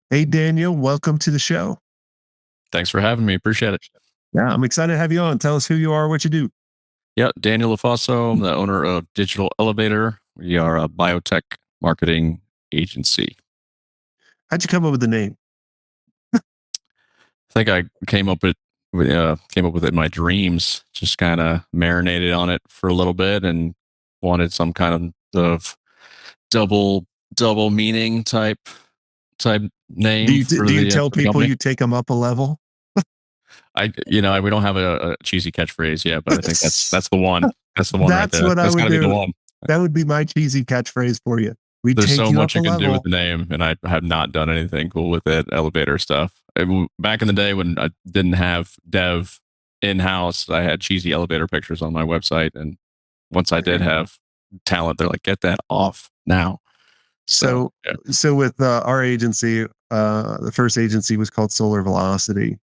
Hey, Daniel, welcome to the show. Thanks for having me. Appreciate it. Yeah, I'm excited to have you on. Tell us who you are, what you do. Yeah, Daniel Lofaso. I'm the owner of Digital Elevator. We are a biotech marketing agency. How'd you come up with the name? I think I came up with it in my dreams. Just kind of marinated on it for a little bit and wanted some kind of double double meaning type Do name you for do you the tell for the people company. you take them up a level? We don't have a cheesy catchphrase yet, but I think that's the one. That's the one right That's there. what I That's got would to be the do. one. That would be my cheesy catchphrase for you. We There's take so you up much a you can do with level. the name, and I have not done anything cool with it. Elevator stuff. Back in the day when I didn't have dev in house, I had cheesy elevator pictures on my website, and once I did have talent, they're like, "Get that off now." So So, yeah, so with our agency, the first agency was called Solar Velocity,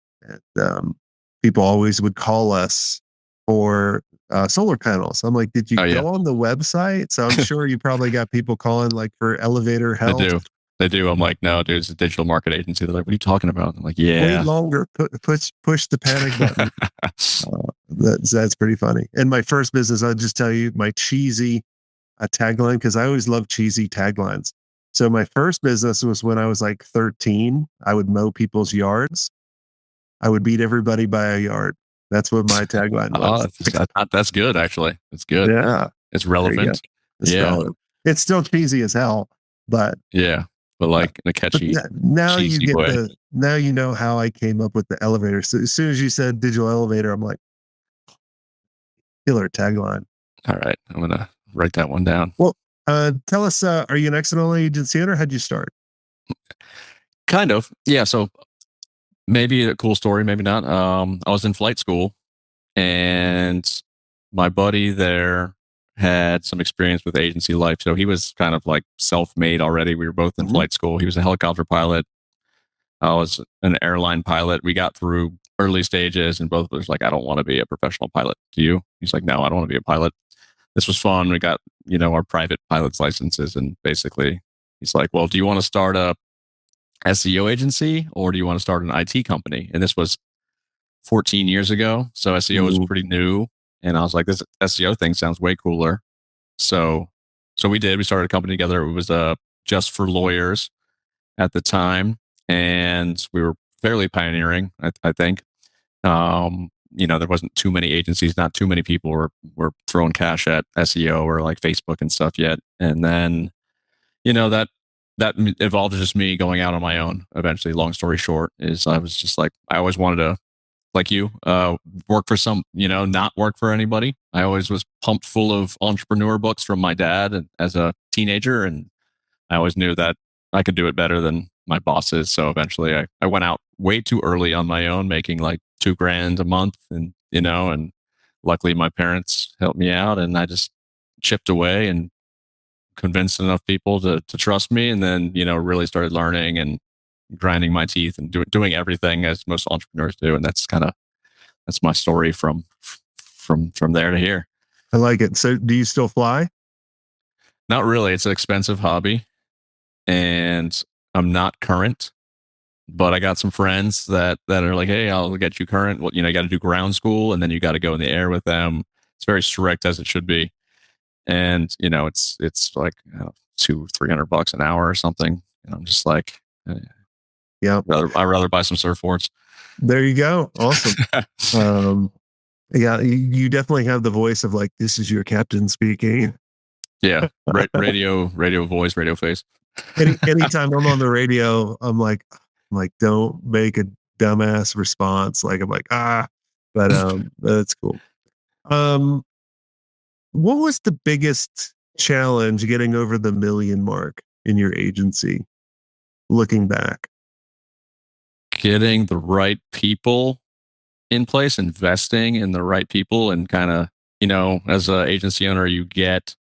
and people always would call us for solar panels. I'm like, did you oh yeah, go on the website? So I'm sure you probably got people calling like for elevator they help. do. They do. I'm like, no, dude, it's a digital market agency. They're like, what are you talking about? I'm like, Wait yeah. longer, push the panic button. That's pretty funny. And my first business, I'll just tell you my cheesy tagline because I always love cheesy taglines. So my first business was when I was like 13. I would mow people's yards. I would beat everybody by a yard. That's what my tagline was. That's good actually. It's good. Yeah, It's there you go. relevant. It's Yeah, relevant. It's still cheesy as hell, but yeah, but uh, like in a but catchy, now you cheesy get way. the now you know how I came up with the elevator. So as soon as you said digital elevator, I'm like, killer tagline. All right, I'm gonna write that one down. Well, tell us, are you an external agency owner? How'd you start? Kind of, yeah. So maybe a cool story, maybe not. I was in flight school, and my buddy there had some experience with agency life, so he was kind of like self-made already. We were both in Mhm. flight school. He was a helicopter pilot. I was an airline pilot. We got through early stages, and both of us like, I don't want to be a professional pilot. Do you? He's like, no, I don't want to be a pilot. This was fun. We got, our private pilot's licenses. And basically, he's like, well, do you want to start a SEO agency or do you want to start an IT company? And this was 14 years ago. So SEO was Mhm. pretty new. And I was like, this SEO thing sounds way cooler. So, so we did. We started a company together. It was just for lawyers at the time. And we were fairly pioneering, I think. There wasn't too many agencies, not too many people were throwing cash at SEO or like Facebook and stuff yet. And then, that evolved to just me going out on my own. Eventually, long story short, is I was just like I always wanted to, like you, work for not work for anybody. I always was pumped full of entrepreneur books from my dad and as a teenager, and I always knew that I could do it better than my bosses. So eventually I went out way too early on my own, making like 2 grand a month. And luckily my parents helped me out and I just chipped away and convinced enough people to trust me. And then, really started learning and grinding my teeth and doing everything as most entrepreneurs do. And that's my story from there to here. I like it. So do you still fly? Not really. It's an expensive hobby and I'm not current. But I got some friends that are like, hey, I'll get you current. Well, you got to do ground school and then you got to go in the air with them. It's very strict as it should be. And, it's like $200-300 an hour or something. And I'm just like, Yeah. I'd rather buy some surfboards. There you go. Awesome. Um, yeah, you definitely have the voice of like, this is your captain speaking. Yeah. Radio voice, radio face. Anytime I'm on the radio, I'm like, don't make a dumbass response. Like I'm like, but that's cool. Um, what was the biggest challenge getting over the million mark in your agency? Looking back. Getting the right people in place, investing in the right people, and kind of, as an agency owner, you get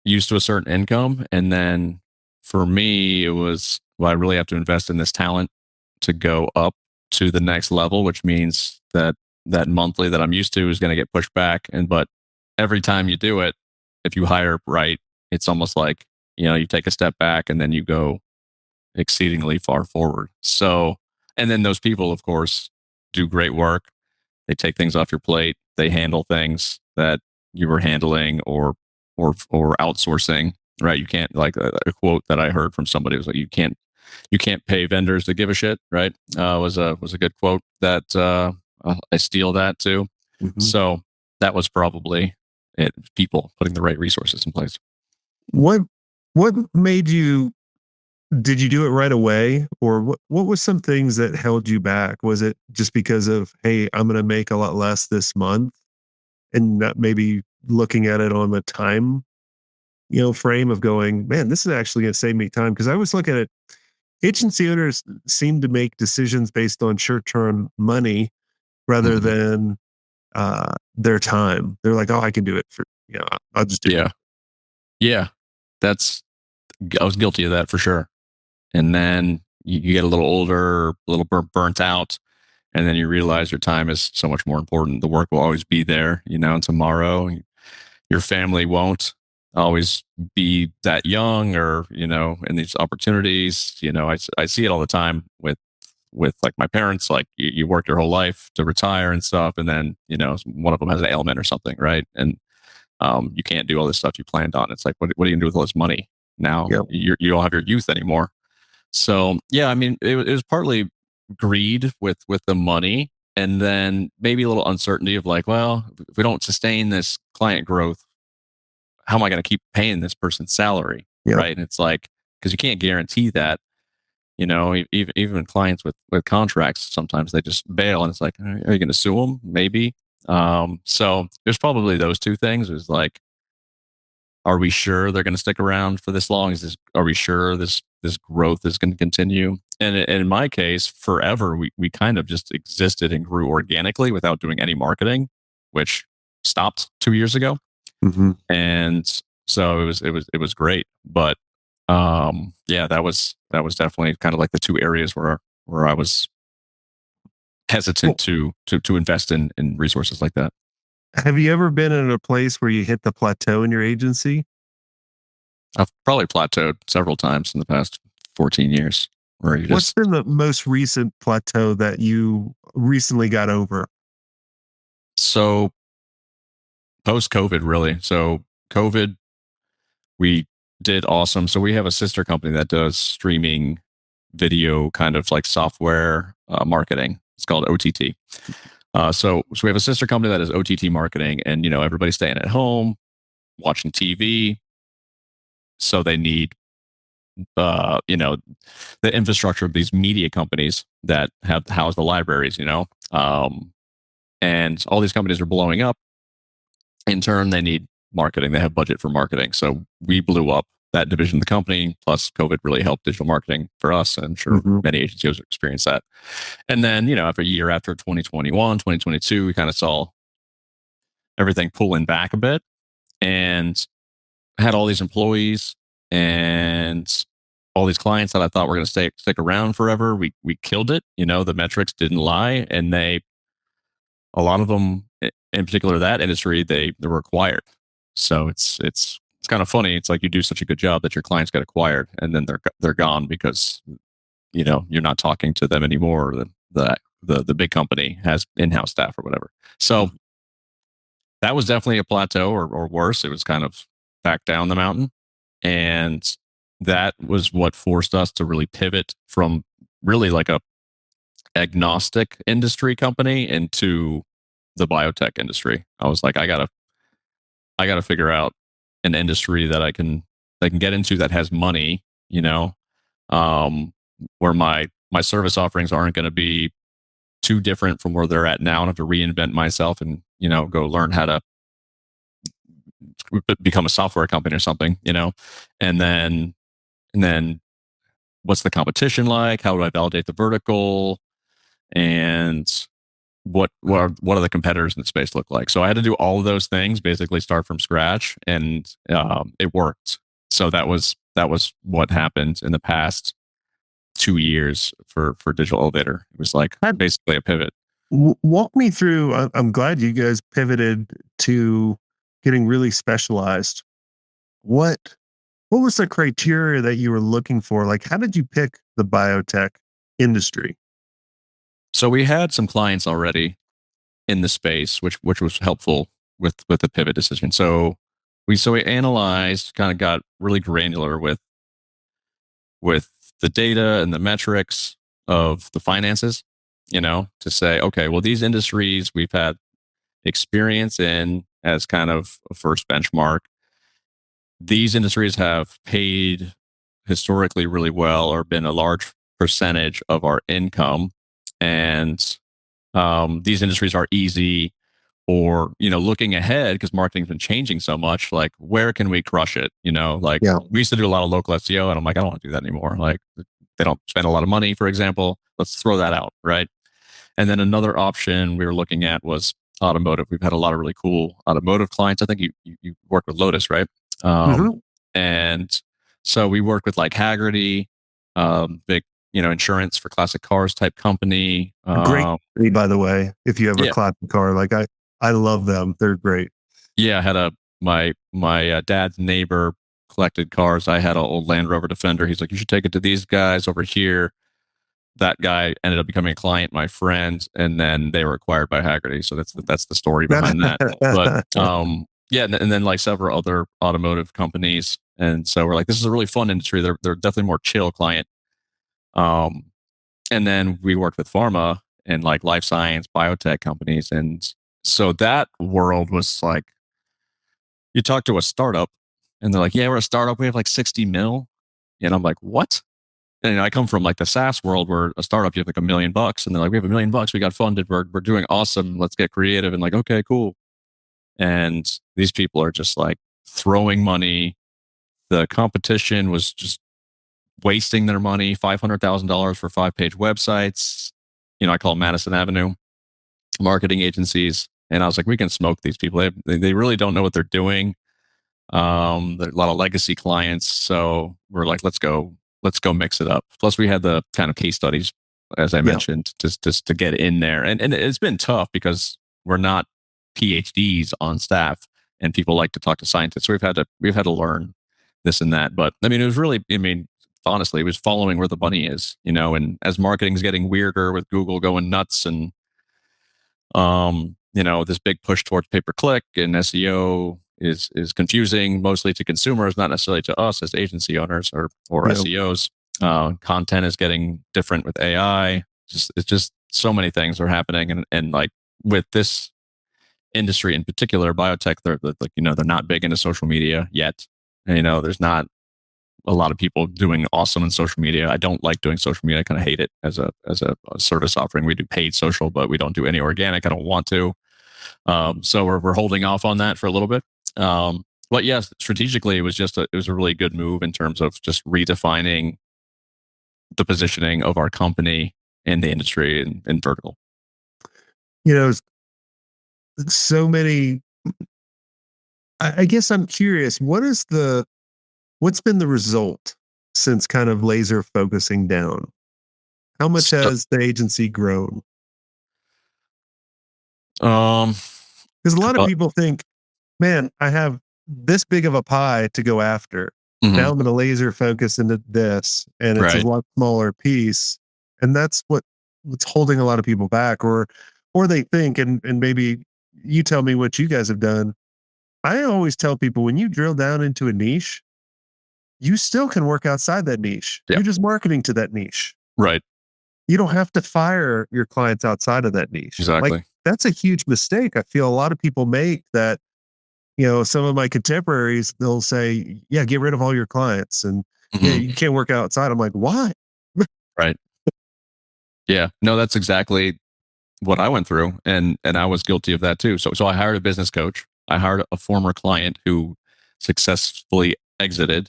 used to a certain income. And then for me, it was, well, I really have to invest in this talent to go up to the next level, which means that monthly that I'm used to is going to get pushed back. But every time you do it, if you hire right, it's almost like, you take a step back and then you go exceedingly far forward. So, and then those people, of course, do great work. They take things off your plate. They handle things that you were handling or outsourcing. Right? You can't, like a quote that I heard from somebody was like, you can't pay vendors to give a shit. Right? Was a good quote that I steal that too. Mhm. So that was probably it. People putting the right resources in place. What what made you did you do it right away, or what was some things that held you back? Was it just because of, "Hey, I'm gonna make a lot less this month," and not maybe looking at it on a time, frame of going, "Man, this is actually gonna save me time." Because I always look at it, agency owners seem to make decisions based on short-term money rather Mhm. than, their time. They're like, "Oh, I can do it for I'll just do it." Yeah. Yeah. That's, I was guilty of that for sure. And then you get a little older, a little burnt out, and then you realize your time is so much more important. The work will always be there, tomorrow. Your family won't always be that young, or, in these opportunities. I see it all the time with like my parents. Like you work your whole life to retire and stuff, and then one of them has an ailment or something, right? And you can't do all this stuff you planned on. It's like, what are you gonna do with all this money now? Yep. You don't have your youth anymore. So yeah, I mean, it was partly greed with the money, and then maybe a little uncertainty of like, well, if we don't sustain this client growth, how am I going to keep paying this person's salary, Yep. right? And it's like, because you can't guarantee that. Even clients with contracts, sometimes they just bail, and it's like, are you going to sue them? Maybe. So there's probably those two things. Is like, are we sure they're going to stick around for this long? Are we sure this growth is going to continue? And in my case, forever we kind of just existed and grew organically without doing any marketing, which stopped 2 years ago. Mhm. And so it was great. But yeah, that was definitely kind of like the two areas where I was hesitant Well, to invest in resources like that. have you ever been in a place where you hit the plateau in your agency? I've probably plateaued several times in the past 14 years, where you What's just, been the most recent plateau that you recently got over? so post COVID, really. So COVID, we did awesome. So we have a sister company that does streaming video, kind of like software marketing. It's called OTT. So we have a sister company that is OTT marketing, and everybody's staying at home watching TV, so they need uh, you know the infrastructure of these media companies that have house the libraries. And all these companies are blowing up. In turn, they need marketing. They have budget for marketing. So we blew up that division of the company. Plus, COVID really helped digital marketing for us. And I'm sure Mhm. many agencies experienced that. And then, after a year after 2021, 2022, we kind of saw everything pulling back a bit, and had all these employees and all these clients that I thought were going to stick around forever. We killed it. The metrics didn't lie, and a lot of them, in particular that industry, they were acquired. So it's kind of funny. It's like you do such a good job that your clients get acquired, and then they're gone because you're not talking to them anymore. Or the big company has in-house staff or whatever. So that was definitely a plateau, or worse. It was kind of back down the mountain, and that was what forced us to really pivot from really like a agnostic industry company into the biotech industry. I was like, I gotta figure out an industry that I can get into that has money, um, where my service offerings aren't going to be too different from where they're at now. I don't have to reinvent myself and go learn how to become a software company or something, and then what's the competition like? How do I validate the vertical? And what are the competitors in the space look like? So I had to do all of those things, basically start from scratch, and it worked. So that was what happened in the past 2 years for Digital Elevator. It was like Had- basically a pivot. Walk me through. I'm glad you guys pivoted to getting really specialized. What? what was the criteria that you were looking for? Like, how did you pick the biotech industry? So we had some clients already in the space, which was helpful with the pivot decision. So we analyzed, kind of got really granular with the data and the metrics of the finances, to say, okay, well, these industries we've had experience in as kind of a first benchmark. These industries have paid historically really well or been a large percentage of our income. And these industries are easy, or looking ahead, because marketing's been changing so much, like where can we crush it, like Yeah. we used to do a lot of local SEO, and I'm like, I don't want to do that anymore. Like, they don't spend a lot of money, for example. Let's throw that out, right? And then another option we were looking at was automotive. We've had a lot of really cool automotive clients. I think you work with Lotus, right? um, Hmm. and so we worked with like Haggerty, big insurance for classic cars type company. Great company, by the way. If you have a Yeah, classic car, like I love them. They're great. yeah. I had my dad's neighbor collected cars. I had an old Land Rover Defender. He's like, you should take it to these guys over here. That guy ended up becoming a client, my friend, and then they were acquired by Haggerty. So that's the story behind that. But yeah, and then like several other automotive companies, and so we're like, this is a really fun industry. They're definitely more chill client. Um, and then we worked with pharma and like life science, biotech companies, and so that world was like, you talk to a startup, and they're like, yeah, we're a startup. We have like 60 mil, and I'm like, what? And I come from like the SaaS world where a startup, you have like $1 million, and they're like, we have $1 million. We got funded. We're doing awesome. Let's get creative. And like, okay, cool. And these people are just like throwing money. The competition was just wasting their money. $500,000 for 5-page websites. I call them Madison Avenue marketing agencies. And I was like, we can smoke these people. They really don't know what they're doing. There are a lot of legacy clients, so we're like, let's go mix it up. Plus, we had the kind of case studies, as I Yeah. mentioned, just to get in there, and it's been tough because we're not PhDs on staff, and people like to talk to scientists. So we've had to learn this and that. But I mean, it was really, I mean, honestly, it was following where the money is, and as marketing's getting weirder with Google going nuts, and this big push towards pay per click and SEO is confusing mostly to consumers, not necessarily to us as agency owners or Yeah. SEOs. Content is getting different with AI. It's just so many things are happening, and like with this industry in particular, biotech, they're like, they're not big into social media yet. And, there's not a lot of people doing awesome in social media. I don't like doing social media. I kind of hate it as a service offering. We do paid social, but we don't do any organic. I don't want to. So we're holding off on that for a little bit. But yes, strategically, it was a really good move in terms of just redefining the positioning of our company in the industry and vertical. You know, so many. I guess I'm curious. What's been the result since kind of laser focusing down? How much So, has the agency grown? um, Because a lot of but, people think, man, I have this big of a pie to go after. Now mhm, I'm going to laser focus into this, and it's a right. lot smaller piece, and that's what's holding a lot of people back, or they think, and maybe you tell me what you guys have done. I always tell people when you drill down into a niche, you still can work outside that niche. Yeah. You're just marketing to that niche. Right. You don't have to fire your clients outside of that niche. Like Exactly. that's a huge mistake. I feel a lot of people make that. Some of my contemporaries, they'll say, yeah, get rid of all your clients. And yeah, Mhm, you can't work outside. I'm like, why? right. Yeah. No, that's exactly what I went through, and I was guilty of that too. So I hired a business coach. I hired a former client who successfully exited.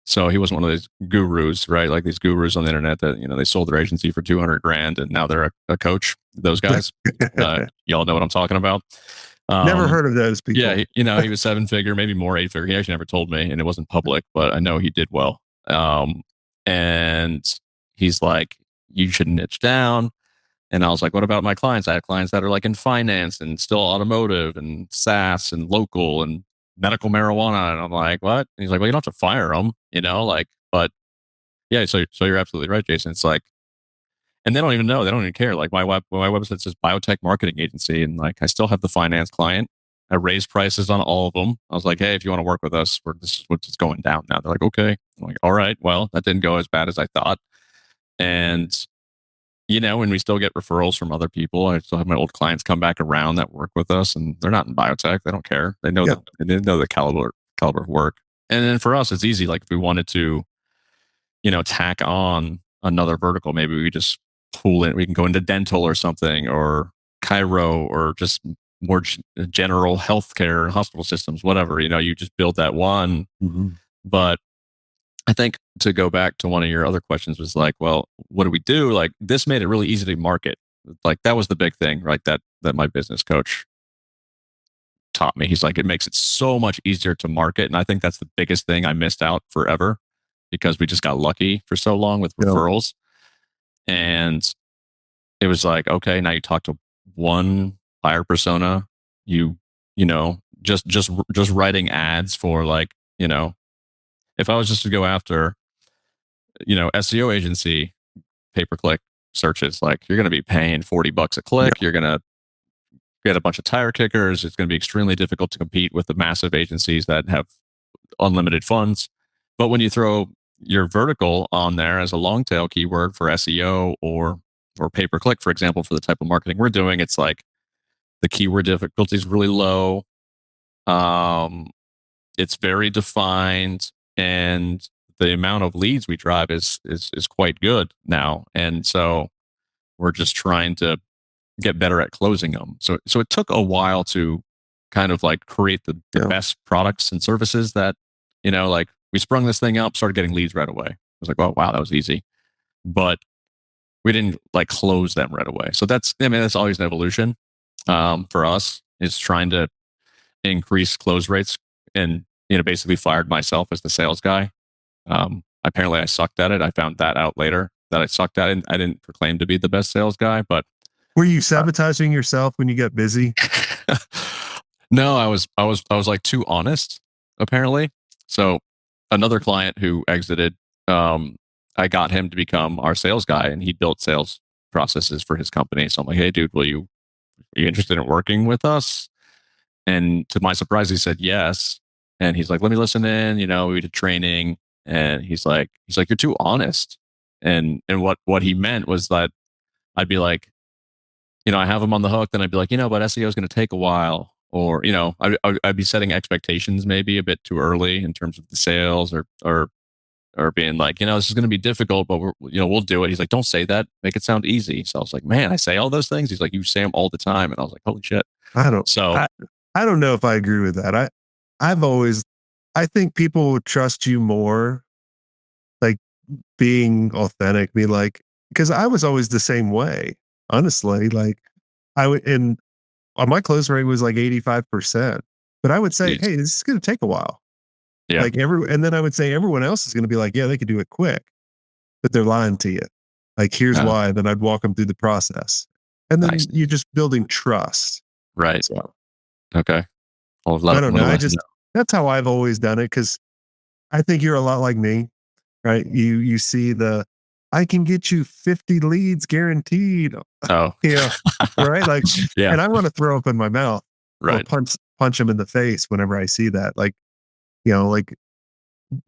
So he wasn't one of these gurus, right? Like these gurus on the internet that they sold their agency for 200 grand and now they're a coach. Those guys, y'all know what I'm talking about. Never Um, heard of those yeah, people. he was 7 figure, maybe more 8 figure. He actually never told me, and it wasn't public, but I know he did well. And he's like, you should niche down. And I was like, what about my clients? I have clients that are like in finance and still automotive and SaaS and local. And medical marijuana. And I'm like, what? And he's like, well, you don't have to fire them, like, but yeah. So you're absolutely right, Jason. It's like, and they don't even know, they don't even care. Like my website says biotech marketing agency, and like I still have the finance client. I raised prices on all of them. I was like, hey, if you want to work with us, this is what's going down now. They're like, okay. I'm like, all right, well, that didn't go as bad as I thought. And and we still get referrals from other people. I still have my old clients come back around that work with us, and they're not in biotech. They don't care. They know Yeah. the caliber of work. And then for us, it's easy. Like if we wanted to, tack on another vertical, maybe we just pull in. We can go into dental or something, or chiro, or just more general healthcare, hospital systems, whatever. You just build that one. Mm-hmm. But I think to go back to one of your other questions was like, well, what do we do? Like this made it really easy to market. Like that was the big thing, right? That my business coach taught me. He's like, it makes it so much easier to market. And I think that's the biggest thing I missed out forever because we just got lucky for so long with referrals. And it was like, okay, now you talk to one buyer persona, just writing ads for like, if I was just to go after, SEO agency, pay-per-click searches, like you're going to be paying $40 a click. You're going to get a bunch of tire kickers. It's going to be extremely difficult to compete with the massive agencies that have unlimited funds. But when you throw your vertical on there as a long tail keyword for SEO or pay-per-click, for example, for the type of marketing we're doing, it's like the keyword difficulty is really low. It's very defined, and the amount of leads we drive is quite good now. And so we're just trying to get better at closing them. So it took a while to kind of like create the best products and services that, like we sprung this thing up, started getting leads right away. I was like, oh, wow, that was easy. But we didn't like close them right away. So that's always an evolution for us, is trying to increase close rates, and, basically fired myself as the sales guy. Apparently I sucked at it. I found that out later, that I sucked at it. I didn't proclaim to be the best sales guy, but were you sabotaging yourself when you got busy? No, I was like too honest, apparently. So another client who exited, I got him to become our sales guy, and he built sales processes for his company. So I'm like, hey dude, are you interested in working with us? And to my surprise, he said yes. And he's like, let me listen in, we did training. And he's like, you're too honest. And what he meant was that I'd be like, I have him on the hook. Then I'd be like, but SEO is going to take a while. Or, I'd be setting expectations maybe a bit too early in terms of the sales, or being like, this is going to be difficult, but we'll do it. He's like, don't say that. Make it sound easy. So I was like, man, I say all those things. He's like, you say them all the time. And I was like, holy shit. I don't know if I agree with that. I think people would trust you more, like being authentic, be like, because I was always the same way, honestly. Like I would, and my close rate was like 85%, but I would say, hey, this is going to take a while. Yeah. And then I would say everyone else is going to be like, yeah, they could do it quick, but they're lying to you. Like, here's why. Then I'd walk them through the process. And then you're just building trust. Right. So, okay. I don't know. That's how I've always done it. Cause I think you're a lot like me, right? You see I can get you 50 leads guaranteed. Oh, yeah. Right. Like, yeah. And I want to throw up in my mouth, right? Punch them in the face whenever I see that. Like, like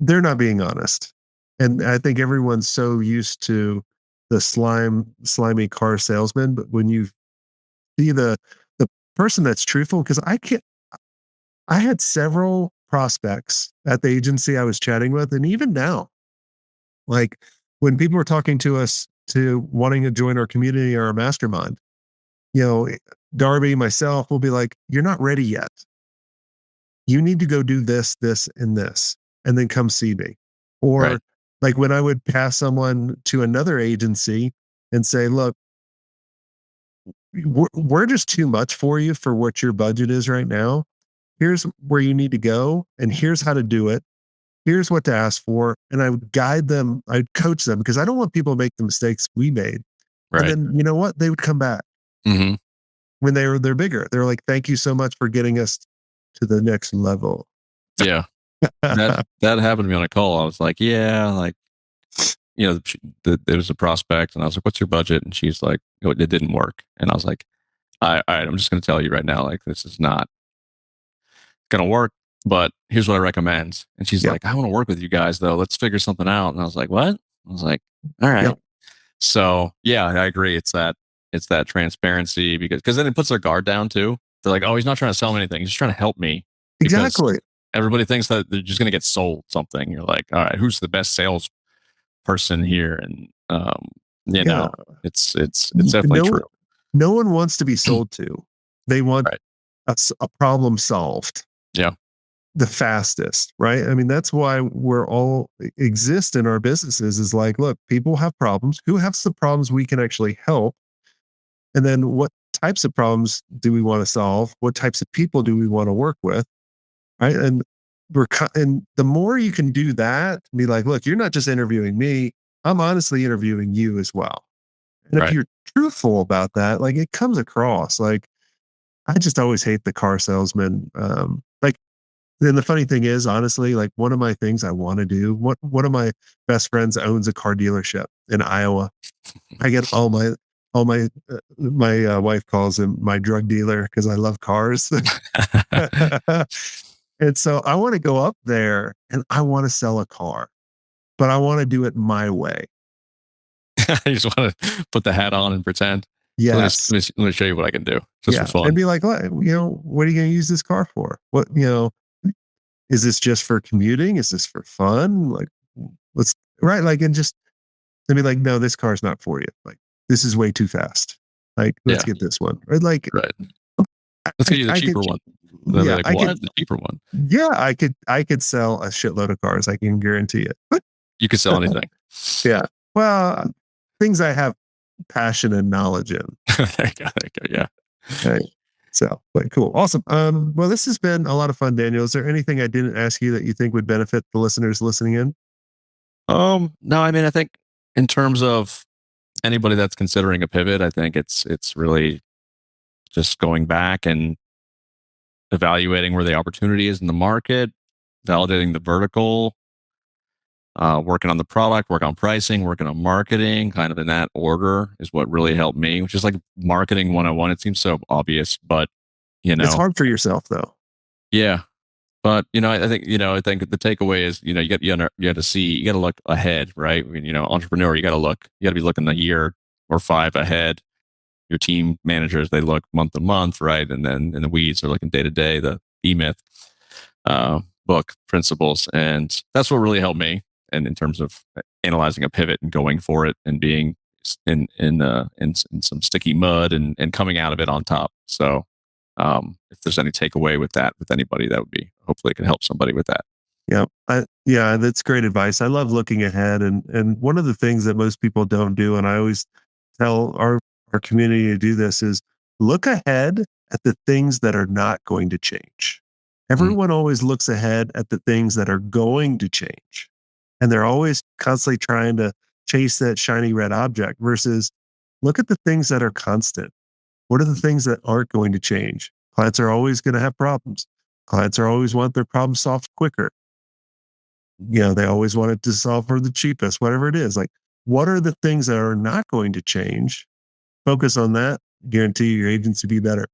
they're not being honest. And I think everyone's so used to the slimy car salesman, but when you see the person that's truthful, because I had several prospects at the agency I was chatting with, and even now, like when people were talking to us to wanting to join our community or our mastermind, Darby, myself will be like, you're not ready yet. You need to go do this, this, and this, and then come see me. Or like when I would pass someone to another agency and say, look, we're just too much for you for what your budget is right now. Here's where you need to go, and here's how to do it. Here's what to ask for. And I would guide them, I'd coach them, because I don't want people to make the mistakes we made. Right. And then you know what? They would come back when they're bigger. They're like, thank you so much for getting us to the next level. Yeah. That happened to me on a call. I was like, yeah, like, there was a prospect, and I was like, what's your budget? And she's like, oh, it didn't work. And I was like, all right, I'm just going to tell you right now, like, this is not going to work, but here's what I recommend. And she's Yep. like, I want to work with you guys though. Let's figure something out. And I was like, what? I was like, all right. Yep. So yeah, I agree. It's that transparency because then it puts their guard down too. They're like, oh, he's not trying to sell me anything. He's just trying to help me because Exactly. everybody thinks that they're just going to get sold something. You're like, all right, who's the best sales person here? And, Yeah. it's definitely No, true. no one wants to be sold to. They want Right. a problem solved. Yeah. The fastest, right? I mean, that's why we're all exist in our businesses is like, look, people have problems. Who have some problems we can actually help? And then what types of problems do we want to solve? What types of people do we want to work with? Right. And and the more you can do that, be like, look, you're not just interviewing me. I'm honestly interviewing you as well. And if Right. you're truthful about that, like it comes across like, I just always hate the car salesman. Like, then the funny thing is, honestly, like one of my things I want to do, one of my best friends owns a car dealership in Iowa. I get my wife calls him my drug dealer because I love cars. And so I want to go up there and I want to sell a car, but I want to do it my way. You just want to put the hat on and pretend. Yes. Let me show you what I can do just for And fun. be like, what are you going to use this car for? Is this just for commuting? Is this for fun? Like, let's right. Like, and just be like, no, this car's not for you. Like, this is way too fast. Like, let's Yeah. get this one. Or like, Right. Let's get you the I cheaper could, one. They'll be yeah, like, I what? could, The cheaper one. yeah, I could sell a shitload of cars. I can guarantee it. You could sell anything. Yeah. Well, things I have passion and knowledge in. There you go. There you go. Yeah. Right. So, but cool. Awesome. Well, this has been a lot of fun, Daniel. Is there anything I didn't ask you that you think would benefit the listeners listening in? No, I mean, I think in terms of anybody that's considering a pivot, I think it's really just going back and evaluating where the opportunity is in the market, validating the vertical, working on the product, working on pricing, working on marketing, kind of in that order is what really helped me, which is like marketing 101. It seems so obvious, but It's hard for yourself though. yeah. But I think the takeaway is, you got to look ahead, right? I mean, entrepreneur, you got to be looking a year or 5 ahead. Your team managers, they look month to month, right? And then in the weeds, they're looking day to day. The E-Myth book principles, and that's what really helped me. And in terms of analyzing a pivot and going for it and being in some sticky mud and coming out of it on top. So if there's any takeaway with anybody, that would be, hopefully it can help somebody with that. Yeah, that's great advice. I love looking ahead, and one of the things that most people don't do, and I always tell our community to do this, is look ahead at the things that are not going to change. Mhm. Everyone always looks ahead at the things that are going to change, and they're always constantly trying to chase that shiny red object. Versus, look at the things that are constant. What are the things that aren't going to change? Clients are always going to have problems. Clients are always want their problem solved quicker. They always want it to solve for the cheapest, whatever it is. Like, what are the things that are not going to change? Focus on that. Guarantee your agency be better.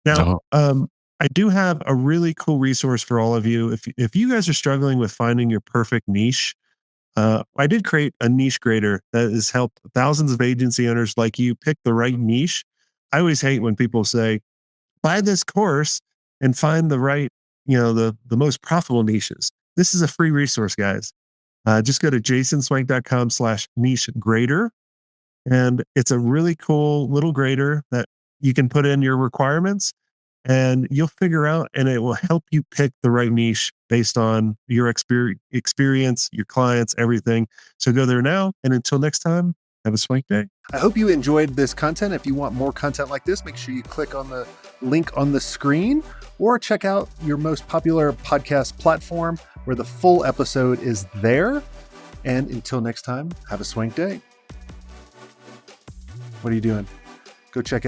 Now, Oh, I do have a really cool resource for all of you. If you guys are struggling with finding your perfect niche, I did create a niche grader that has helped thousands of agency owners like you pick the right niche. I always hate when people say, buy this course and find the right, the most profitable niches. This is a free resource, guys. Just go to jasonswank.com/niche grader. And it's a really cool little grader that you can put in your requirements and you'll figure out, and it will help you pick the right niche based on your experience, your clients, everything. So go there now. And until next time, have a swank day. I hope you enjoyed this content. If you want more content like this, make sure you click on the link on the screen or check out your most popular podcast platform where the full episode is there. And until next time, have a swank day. What are you doing? Go check it out.